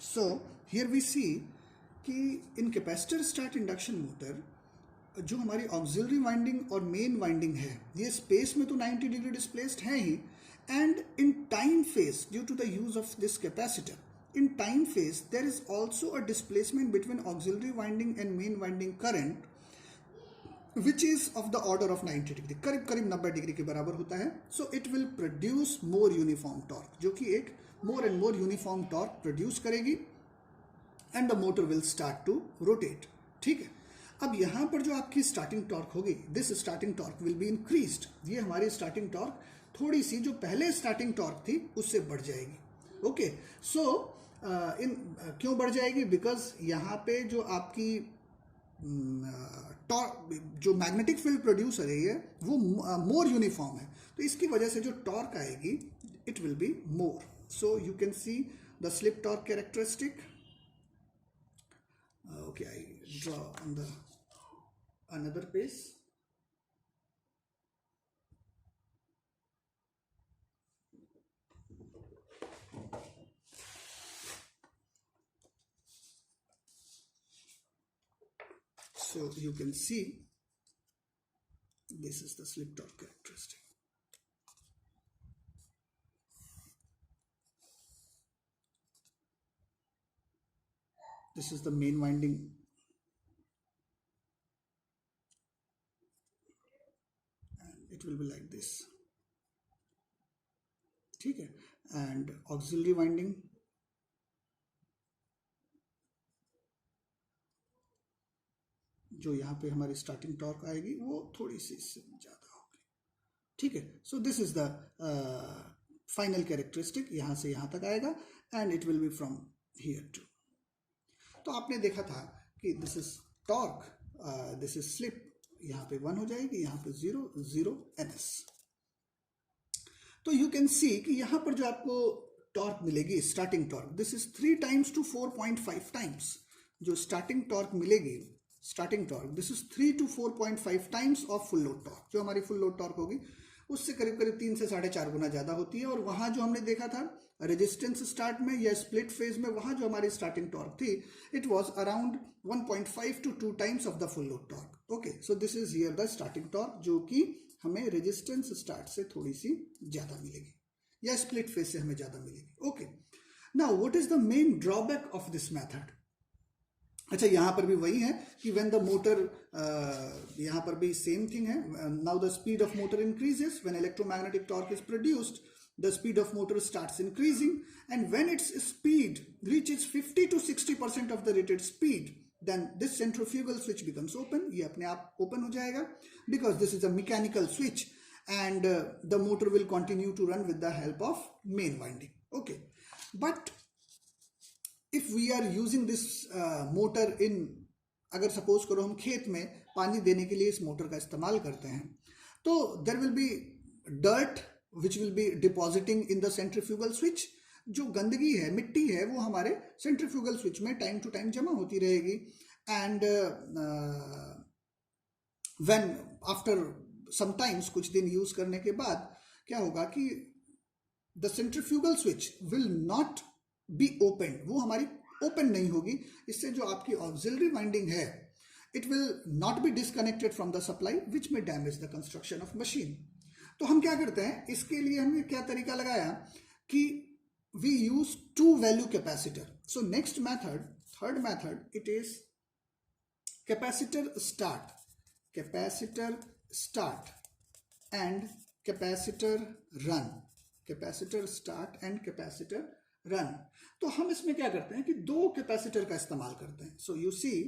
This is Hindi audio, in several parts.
सो हियर वी सी कि in capacitor start induction motor जो हमारी ऑक्सिलरी वाइंडिंग और मेन वाइंडिंग है ये स्पेस में तो 90 डिग्री डिस्प्लेस्ड है ही, and in time phase due to the use of this capacitor in time phase there is also a displacement between auxiliary winding and main winding current which is of the order of 90 degree, करीब करीब 90 डिग्री के बराबर होता है. So it will produce more uniform torque, जो कि एक more and more uniform torque produce करेगी and the motor will start to rotate. ठीक है, अब यहां पर जो आपकी स्टार्टिंग टॉर्क होगी, this starting torque will be increased. ये हमारी स्टार्टिंग टॉर्क थोड़ी सी जो पहले स्टार्टिंग टॉर्क थी उससे बढ़ जाएगी. ओके, सो क्यों बढ़ जाएगी? बिकॉज यहाँ पे जो आपकी जो मैग्नेटिक फील्ड प्रोड्यूस हो रही है वो मोर यूनिफॉर्म है, तो इसकी वजह से जो टॉर्क आएगी it will be more. So you can see the slip torque characteristic. Okay, I draw on the another page. So you can see this is the slip torque characteristic. This is the main winding. And it will be like this. ठीक है, and auxiliary winding. जो यहाँ पे हमारी स्टार्टिंग टॉर्क आएगी वो थोड़ी सी इससे ज़्यादा होगी. ठीक है, so this is the final characteristic. यहाँ से यहाँ तक आएगा and it will be from here to. तो आपने देखा था कि this is torque, this is slip, यहाँ पे 1 हो जाएगी, यहाँ पे 0 0 ns. तो यू कैन सी कि यहाँ पर जो आपको टॉर्क मिलेगी starting torque, this is 3 times to 4.5 times. जो स्टार्टिंग टॉर्क मिलेगी, starting torque, this is 3 to 4.5 times of full load torque. जो हमारी फुल लोड टॉर्क होगी उससे करीब करीब 3 से 4.5 गुना ज़्यादा होती है. और वहाँ जो हमने देखा था रेजिस्टेंस स्टार्ट में या स्प्लिट फेज में, वहाँ जो हमारी स्टार्टिंग टॉर्क थी it was around 1.5 to 2 times of the full load torque. Okay, so this is here the starting torque, जो कि हमें रेजिस्टेंस स्टार्ट से थोड़ी सी ज़्यादा मिलेगी या स्प्लिट फेज से हमें ज़्यादा मिलेगी. Okay, now what is the main drawback of this method? अच्छा, यहाँ पर भी वही है कि व्हेन द मोटर, यहाँ पर भी सेम थिंग है. Now the speed of motor increases when electromagnetic torque is produced, the speed of motor starts increasing, and when its speed reaches 50 to 60% of the rated speed, then this centrifugal switch becomes open. ये अपने आप ओपन हो जाएगा because this is a mechanical switch and the motor will continue to run with the help of main winding. Okay, but if we are using this motor in, अगर सपोज करो हम खेत में पानी देने के लिए इस मोटर का इस्तेमाल करते हैं, तो there will be dirt which will be depositing in the centrifugal switch. जो गंदगी है, मिट्टी है, वो हमारे सेंट्रीफ्यूगल स्विच में टाइम टू टाइम जमा होती रहेगी. एंड व्हेन आफ्टर समटाइम्स, कुछ दिन यूज करने के बाद क्या होगा कि the centrifugal switch will not be open, वो हमारी ओपन नहीं होगी. इससे जो आपकी ऑक्सिलरी वाइंडिंग है it will not be disconnected from the supply which may damage the construction of machine. तो हम क्या करते हैं, इसके लिए हमने क्या तरीका लगाया कि we use 2 value capacitor. So next method, third method, it is capacitor start and capacitor run. Capacitor start and capacitor run. तो हम इसमें क्या करते हैं कि 2 कैपेसिटर का इस्तेमाल करते हैं. So you see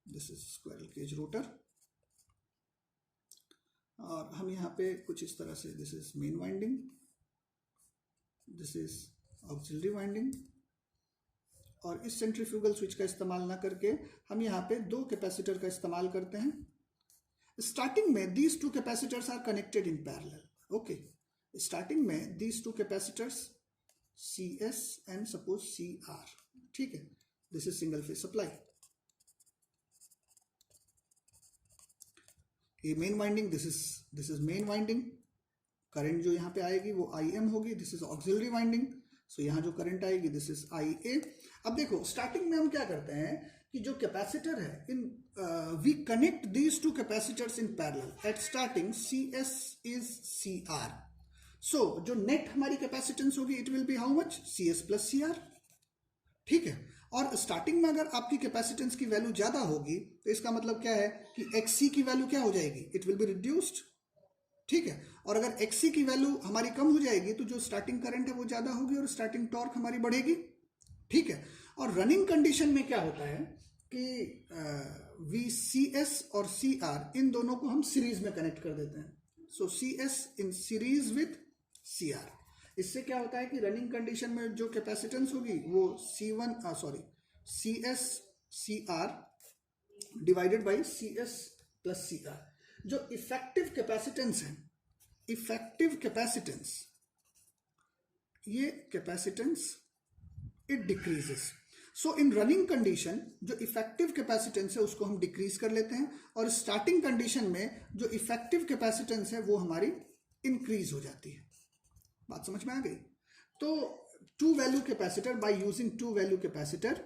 this is squirrel cage rotor, और हम यहाँ पे कुछ इस तरह से, this is main winding, this is auxiliary winding, और इस सेंट्रीफ्यूगल स्विच का इस्तेमाल ना करके हम यहाँ पे 2 कैपेसिटर का इस्तेमाल करते हैं. स्टार्टिंग में these 2 capacitors are connected in parallel. Okay, starting में these 2 capacitors CS and suppose CR. ठीक है, this is single phase supply. ये main winding, this is main winding. Current जो यहाँ पे आएगी वो IM होगी. This is auxiliary winding. So यहाँ जो करंट आएगी दिस इज IA। अब देखो स्टार्टिंग में हम क्या करते हैं कि जो कैपेसिटर है in we connect these two capacitors in parallel at starting CS is CR। So जो नेट हमारी कैपेसिटेंस होगी it will be how much CS plus CR, ठीक है। और स्टार्टिंग में अगर आपकी कैपेसिटेंस की वैल्यू ज्यादा होगी तो इसका मतलब क्या है कि XC की वैल्यू क्या हो जाएगी, इट विल बी रिड्यूस्ड, ठीक है। और अगर XC की वैल्यू हमारी कम हो जाएगी तो जो स्टार्टिंग करंट है वो ज्यादा होगी और स्टार्टिंग टॉर्क हमारी बढ़ेगी, ठीक है। और रनिंग कंडीशन में क्या होता है कि VCS और CR इन दोनों को हम सीरीज में कनेक्ट कर देते हैं। सो CS in series with CR। इससे क्या होता है कि रनिंग कंडीशन में जो कैपेसिटेंस होगी वो CS CR divided by CS plus CR। जो इफेक्टिव कैपेसिटेंस है, इफेक्टिव कैपेसिटेंस, ये capacitance it decreases. So in running condition जो इफेक्टिव कैपेसिटेंस है उसको हम डिक्रीज कर लेते हैं और स्टार्टिंग कंडीशन में जो इफेक्टिव कैपेसिटेंस है वो हमारी इंक्रीज हो जाती है। बात समझ में आ गई? तो two value capacitor, by using two value capacitor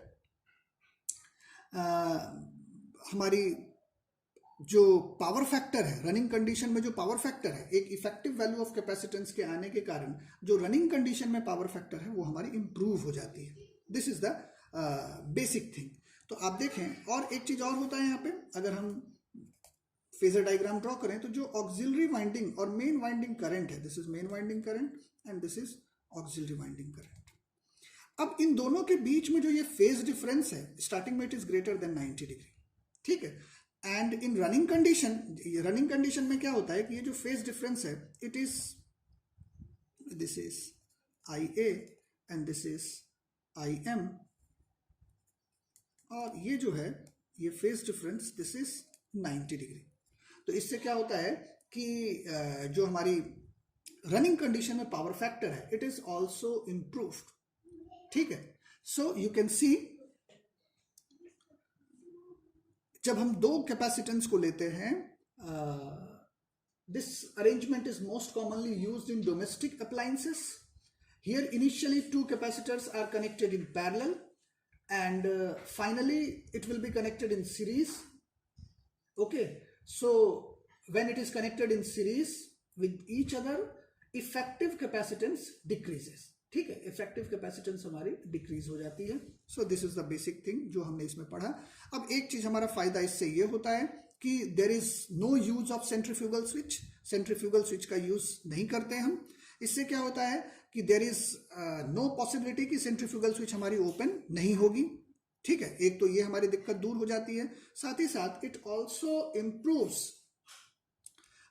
हमारी जो पावर फैक्टर है रनिंग कंडीशन में, जो पावर फैक्टर है एक इफेक्टिव वैल्यू ऑफ कैपेसिटेंस के आने के कारण जो रनिंग कंडीशन में पावर फैक्टर है वो हमारी इंप्रूव हो जाती है। This is the basic thing. तो आप देखें और एक चीज और होता है यहाँ पे, अगर हम फेजर डायग्राम ड्रॉ करें तो जो ऑक्सिलरी वाइंडिंग और मेन वाइंडिंग करंट है, this is main winding current and this is auxiliary winding current. अब इन दोनों के बीच में जो ये फेज डिफरेंस है स्टार्टिंग में it is greater than 90 degree, ठीक है। एंड इन रनिंग कंडीशन में क्या होता है कि ये जो फेज डिफरेंस है it is, this is IA and this is IM, और ये जो है ये phase difference this is 90 degree. तो इससे क्या होता है कि जो हमारी रनिंग कंडीशन में पावर फैक्टर है इट इज ऑल्सो इंप्रूव्ड, ठीक है। सो यू कैन सी जब हम दो कैपेसिटेंस को लेते हैं, this arrangement is most commonly used in domestic appliances. Here initially two capacitors are connected in parallel and finally it will be connected in series, okay। So when it is connected in series with each other effective capacitance decreases, ठीक है, इफेक्टिव कैपेसिटेंस हमारी डिक्रीज हो जाती है। So this is the basic thing जो हमने इसमें पढ़ा। अब एक चीज हमारा फायदा इससे ये होता है कि there is no use of centrifugal switch, centrifugal switch का यूज नहीं करते हम। इससे क्या होता है कि देयर इज नो पॉसिबिलिटी कि सेंट्रीफ्यूगल स्विच हमारी ओपन नहीं होगी, ठीक है। एक तो ये हमारी दिक्कत दूर हो जाती है, साथ ही साथ it also improves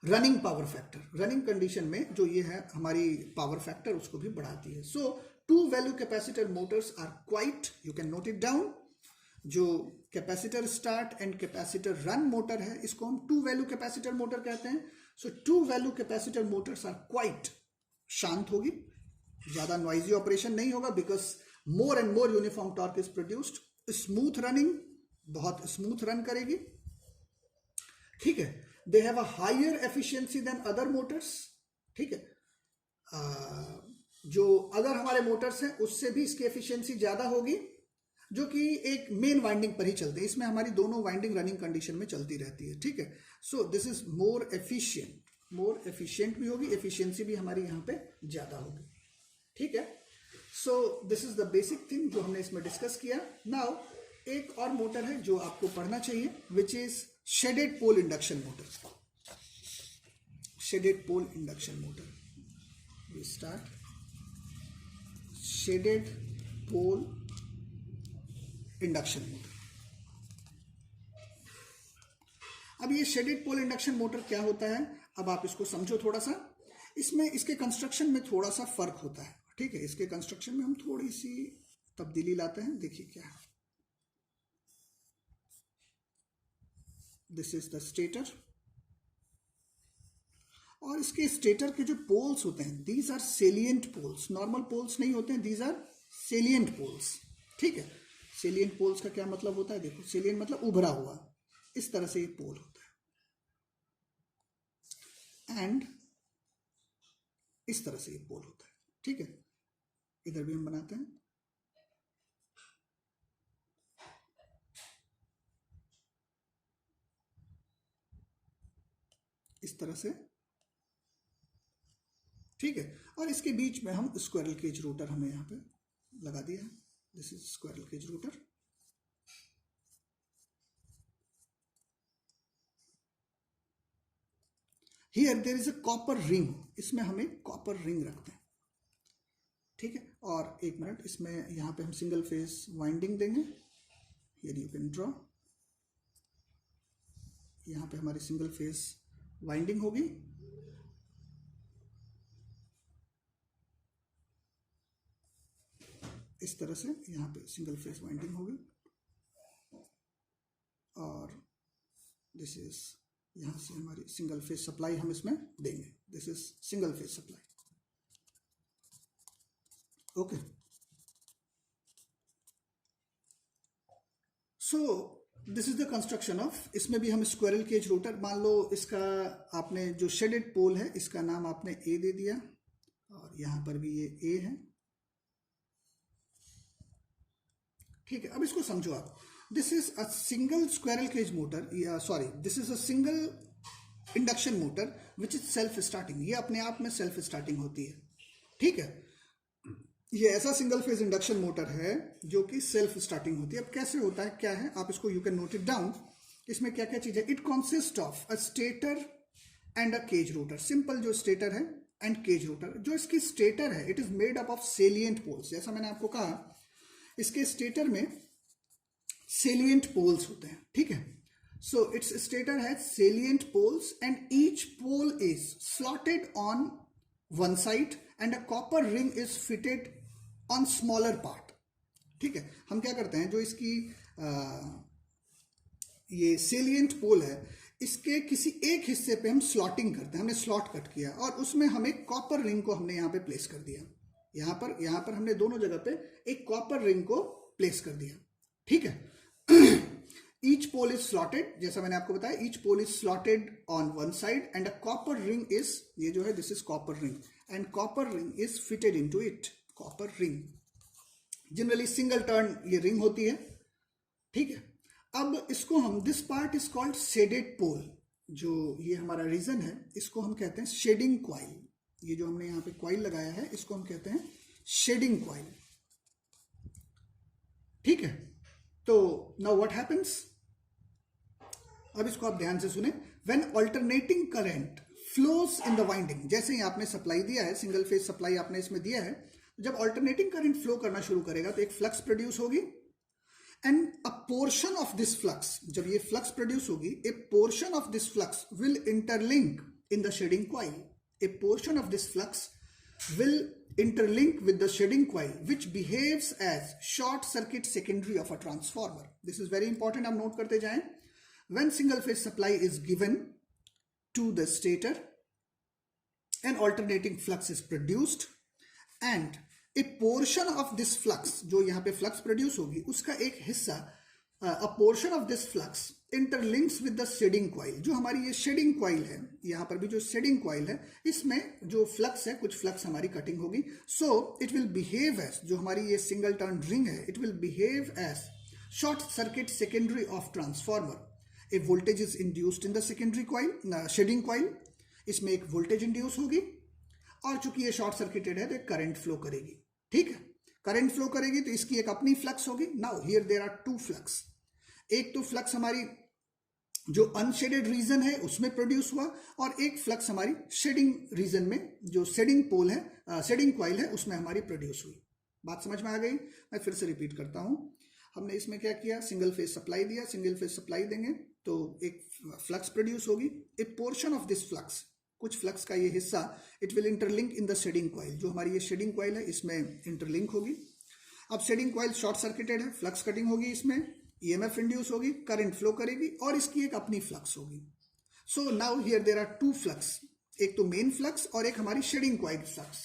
running power factor. Running condition में जो ये है हमारी पावर फैक्टर उसको भी बढ़ाती है। So two value capacitor motors are quiet, you can note it down. जो capacitor start and capacitor run motor है इसको हम टू वैल्यू कैपेसिटर मोटर कहते हैं। So two value capacitor motors are quiet, शांत होगी, ज्यादा नॉइजी ऑपरेशन नहीं होगा because more and more uniform torque is produced. Smooth running, बहुत स्मूथ रन करेगी, ठीक है। They have a higher efficiency than other Motors, ठीक है। जो अगर हमारे मोटर्स हैं उससे भी इसकी एफिशिएंसी ज्यादा होगी, जो कि एक मेन वाइंडिंग पर ही चलते हैं। इसमें हमारी दोनों वाइंडिंग रनिंग कंडीशन में चलती रहती है, ठीक है। So this is more efficient भी होगी, एफिशिएंसी भी हमारी यहाँ पे ज्यादा होगी, ठीक है। So this is the basic thing जो हमने इसमें डिस्कस किया। नाउ एक और मोटर है जो आपको पढ़ना चाहिए which is shaded pole induction motor. Shaded pole induction motor, we start shaded pole induction motor. अब ये शेडेड पोल इंडक्शन मोटर क्या होता है, अब आप इसको समझो थोड़ा सा। इसमें इसके कंस्ट्रक्शन में थोड़ा सा फर्क होता है, ठीक है। इसके कंस्ट्रक्शन में हम थोड़ी सी तब्दीली लाते हैं। देखिए क्या है, दिस इज द स्टेटर, और इसके स्टेटर के जो पोल्स होते हैं these are salient poles. Normal poles नहीं होते हैं, दीज आर सेलिएंट पोल्स, ठीक है। सेलिएंट पोल्स का क्या मतलब होता है, देखो सेलिएंट मतलब उभरा हुआ, इस तरह से ये पोल होता है एंड इस तरह से ये पोल होता है, ठीक है। इधर भी हम बनाते हैं, इस तरह से, ठीक है। और इसके बीच में हम स्क्वायरल केज रोटर हमने यहाँ पे लगा दिया है, this is squirrel cage rotor. Here there is a copper ring, इसमें हमें कॉपर रिंग रखते हैं, ठीक है। और एक मिनट, इसमें यहाँ पे हम सिंगल फेज वाइंडिंग देंगे, हियर यू कैन ड्रॉ, यहाँ पे हमारी सिंगल फेज वाइंडिंग होगी, इस तरह से यहाँ पे सिंगल फेज वाइंडिंग होगी। और दिस इज, यहाँ से हमारी सिंगल फेज सप्लाई हम इसमें देंगे, this is single phase supply, okay. So this is the construction of, इसमें भी हम स्क्वायरल केज रोटर, मान लो इसका आपने जो शेडेड पोल है इसका नाम आपने ए दे दिया, और यहाँ पर भी ये ए है, ठीक है। अब इसको समझो आप, this is a single squirrel cage motor, sorry this is a single induction motor which is self starting, ये अपने आप में सेल्फ स्टार्टिंग होती है, ठीक है। ये ऐसा सिंगल फेज इंडक्शन मोटर है जो कि सेल्फ स्टार्टिंग होती है। अब कैसे होता है, क्या है, आप इसको you can note it down. इसमें क्या क्या चीज है, it consist of a stator and a cage rotor, simple जो स्टेटर है एंड केज रोटर। जो इसकी स्टेटर है it is made up of salient poles, जैसा मैंने आपको कहा इसके स्टेटर में सेलिएंट पोल्स होते हैं, ठीक है। So its stator has salient poles and each pole is slotted on one side and a copper ring is fitted on smaller part, ठीक है। हम क्या करते हैं, जो इसकी ये सेलिएंट पोल है इसके किसी एक हिस्से पे हम स्लॉटिंग करते हैं, हमने स्लॉट कट किया और उसमें हम एक कॉपर रिंग को हमने यहाँ पे प्लेस कर दिया, यहाँ पर हमने दोनों जगह पे एक कॉपर रिंग को प्लेस कर दिया, ठीक है। ईच पोल इज स्लॉटेड, जैसा मैंने आपको बताया, each pole is slotted on one side and a copper ring is, ये जो है this is copper ring and copper ring is fitted into it, copper ring. Generally single turn ये रिंग होती है, ठीक है। अब इसको हम, this part is called shaded pole, जो ये हमारा रीजन है इसको हम कहते हैं शेडिंग क्वाइल। ये जो हमने यहाँ पे क्वाइल लगाया है इसको हम कहते हैं शेडिंग क्वाइल, ठीक है। तो नाउ व्हाट हैपेंस, अब इसको आप ध्यान से सुने, when alternating current flows in the winding, जैसे ही आपने सप्लाई दिया है, सिंगल फेज सप्लाई आपने इसमें दिया है, जब अल्टरनेटिंग करंट फ्लो करना शुरू करेगा तो एक फ्लक्स प्रोड्यूस होगी and a portion of this flux, जब ये फ्लक्स प्रोड्यूस होगी, a portion of this flux will interlink in the shading coil, a portion of this flux will interlink with the shading coil which behaves as short circuit secondary of a transformer. This is very important, आप नोट करते जाएं। When single phase supply is given to the stator, an alternating flux is produced and a portion of this flux, जो यहाँ पे flux produce होगी उसका एक हिस्सा, a portion of this flux interlinks with the shedding coil, जो हमारी ये shedding coil है, यहाँ पर भी जो shedding coil है इसमें जो flux है, कुछ flux हमारी cutting होगी, so it will behave as, जो हमारी ये single turn ring है, it will behave as short circuit secondary of transformer. A voltage is induced in the secondary coil, shedding coil, इसमें एक voltage induce होगी और चूंकि ये शॉर्ट सर्किटेड है तो एक करंट फ्लो करेगी, ठीक है। करंट फ्लो करेगी तो इसकी एक अपनी फ्लक्स होगी। Now here there are two flux, एक तो फ्लक्स हमारी जो अनशेडेड रीजन है उसमें प्रोड्यूस हुआ और एक फ्लक्स हमारी शेडिंग रीजन में, जो शेडिंग पोल है, शेडिंग क्वाइल है, उसमें हमारी प्रोड्यूस हुई। बात समझ में आ गई? मैं फिर से रिपीट करता हूं, हमने इसमें क्या किया, सिंगल फेज सप्लाई दिया, सिंगल फेज सप्लाई देंगे तो एक फ्लक्स प्रोड्यूस होगी, a portion of this flux, कुछ फ्लक्स का ये हिस्सा, it will interlink in the shading coil, जो हमारी ये शेडिंग क्वाइल है इसमें इंटरलिंक होगी। अब शेडिंग क्वाइल शॉर्ट सर्किटेड है, फ्लक्स कटिंग होगी, इसमें ईएमएफ इंड्यूस होगी, करंट फ्लो करेगी और इसकी एक अपनी फ्लक्स होगी। So now here there are two flux, एक तो मेन फ्लक्स और एक हमारी shading coil flux.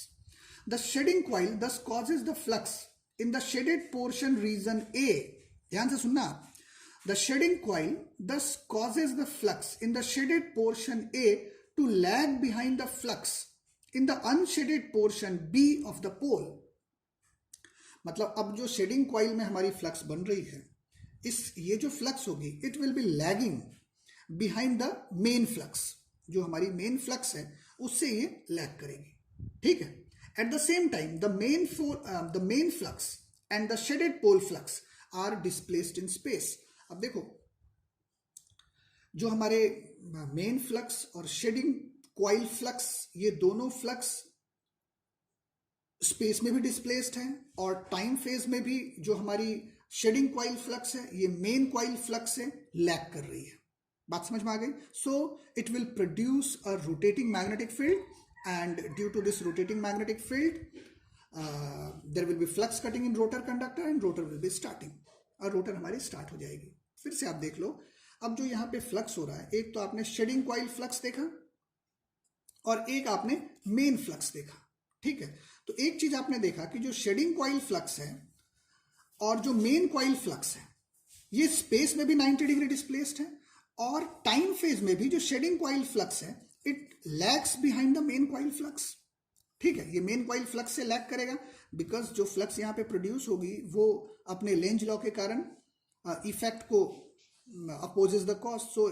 The shading coil thus causes the flux in the shaded portion region A, ध्यान से सुनना, the shading coil thus causes the flux in the shaded portion A to lag behind the flux in the unshaded portion B of the pole. मतलब अब जो शेडिंग कॉइल में हमारी फ्लक्स बन रही है, ये जो फ्लक्स होगी it will B lagging behind the main flux. जो हमारी मेन फ्लक्स है उससे ये लैग करेगी, ठीक है। At the same time the main flux and the shaded pole flux are displaced in space. अब देखो, जो हमारे मेन फ्लक्स और शेडिंग कॉइल फ्लक्स, ये दोनों फ्लक्स स्पेस में भी डिस्प्लेस्ड है और टाइम फेज में भी जो हमारी शेडिंग कॉइल फ्लक्स है ये मेन कॉइल फ्लक्स से लैग कर रही है। बात समझ में आ गई? So it will produce a rotating magnetic field and due to this rotating magnetic field there will be flux cutting in rotor conductor and rotor will be starting, और रोटर हमारी स्टार्ट हो जाएगी। फिर से आप देख लो, अब जो यहाँ पे फ्लक्स हो रहा है, एक तो आपने शेडिंग कॉइल फ्लक्स देखा और एक आपने मेन फ्लक्स देखा, ठीक है। तो एक चीज आपने देखा कि जो शेडिंग कॉइल फ्लक्स है और जो मेन कॉइल फ्लक्स है ये स्पेस में भी 90 डिग्री डिस्प्लेस्ड है और टाइम फेज में भी जो शेडिंग कॉइल फ्लक्स है it lags behind the main coil flux, ठीक है। ये मेन कॉइल फ्लक्स से लैग करेगा बिकॉज जो फ्लक्स यहाँ पे प्रोड्यूस होगी वो अपने लेंज लॉ के कारण इफेक्ट को अपोजेस द कॉज। सो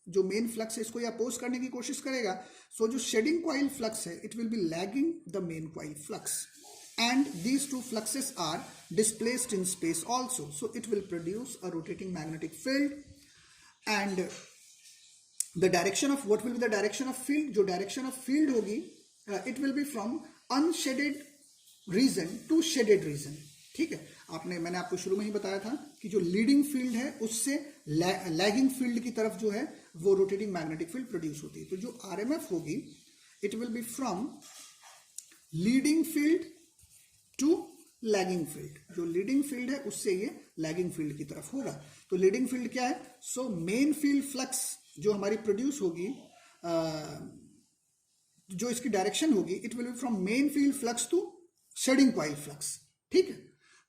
जो मेन फ्लक्स है इसको ये अपोज करने की कोशिश करेगा। सो जो शेडिंग कॉइल फ्लक्स है it will B lagging the main coil flux and these two fluxes are displaced in space also, so it will produce a rotating magnetic field and the direction of what will be the direction of field, जो direction of field होगी it will be from unshaded region to shaded region, ठीक है। मैंने आपको शुरू में ही बताया था कि जो लीडिंग फील्ड है उससे लैगिंग फील्ड की तरफ जो है वो रोटेटिंग मैग्नेटिक फील्ड प्रोड्यूस होती है। तो जो RMF होगी it will be from leading field to lagging field. जो लीडिंग फील्ड है उससे ये लैगिंग फील्ड की तरफ होगा। तो लीडिंग फील्ड क्या है? सो मेन फील्ड फ्लक्स जो हमारी प्रोड्यूस होगी, जो इसकी डायरेक्शन होगी it will be from main field flux to shading coil flux, ठीक है।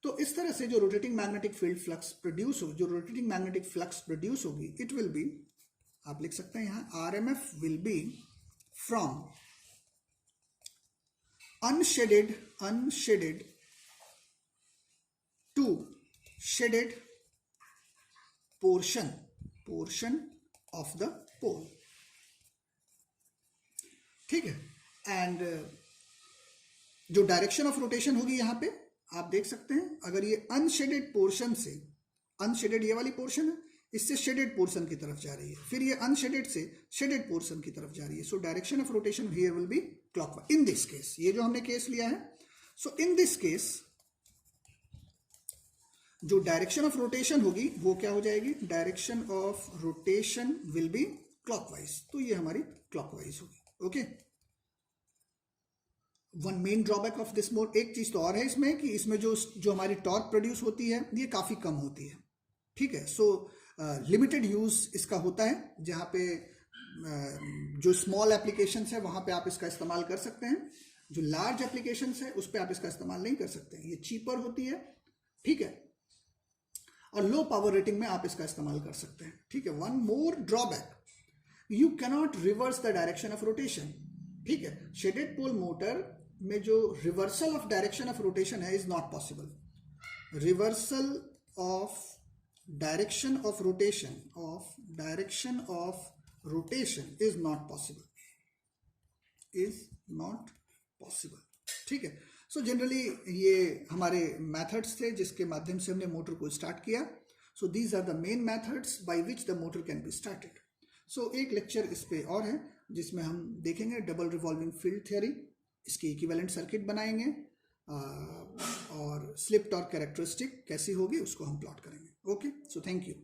तो इस तरह से जो rotating magnetic field flux produce होगी, जो रोटेटिंग मैग्नेटिक फ्लक्स प्रोड्यूस होगी इट विल बी, आप लिख सकते हैं यहां RMF will be from unshaded to shaded portion of the pole, ठीक है। एंड जो डायरेक्शन ऑफ रोटेशन होगी यहां पे आप देख सकते हैं, अगर ये अनशेडेड पोर्शन से, अनशेडेड ये वाली पोर्शन है, इससे शेडेड पोर्शन की तरफ जा रही है, फिर ये अनशेडेड से शेडेड पोर्शन की तरफ जा रही है। So direction of rotation here will be clockwise in this case. ये जो हमने केस लिया है, सो इन दिस केस जो डायरेक्शन ऑफ रोटेशन होगी वो क्या हो जाएगी? Direction of rotation will be clockwise. तो ये हमारी क्लॉकवाइज होगी, okay. One main drawback of this mode, एक चीज तो और है इसमें कि इसमें जो हमारी टॉर्क प्रोड्यूस होती है ये काफी कम होती है, ठीक है। सो लिमिटेड यूज इसका होता है, जहां पे जो स्मॉल एप्लीकेशंस है वहां पे आप इसका इस्तेमाल कर सकते हैं, जो लार्ज एप्लीकेशंस है उस पे आप इसका इस्तेमाल नहीं कर सकते हैं। ये चीपर होती है, ठीक है, और लो पावर रेटिंग में आप इसका इस्तेमाल कर सकते हैं, ठीक है। One more drawback, you cannot reverse the direction of rotation, ठीक है। शेडेड पोल मोटर में जो reversal of direction of rotation है is not possible. Reversal of direction of rotation is not possible, ठीक है। सो जनरली ये हमारे मेथड्स थे जिसके माध्यम से हमने मोटर को स्टार्ट किया। So these are the main methods by which the motor can be started. So एक लेक्चर इस पे और है जिसमें हम देखेंगे डबल रिवॉल्विंग फील्ड थ्योरी, इसकी इक्विवेलेंट सर्किट बनाएंगे और स्लिप टॉर्क कैरेक्टरिस्टिक कैसी होगी उसको हम प्लॉट करेंगे। Okay, so thank you.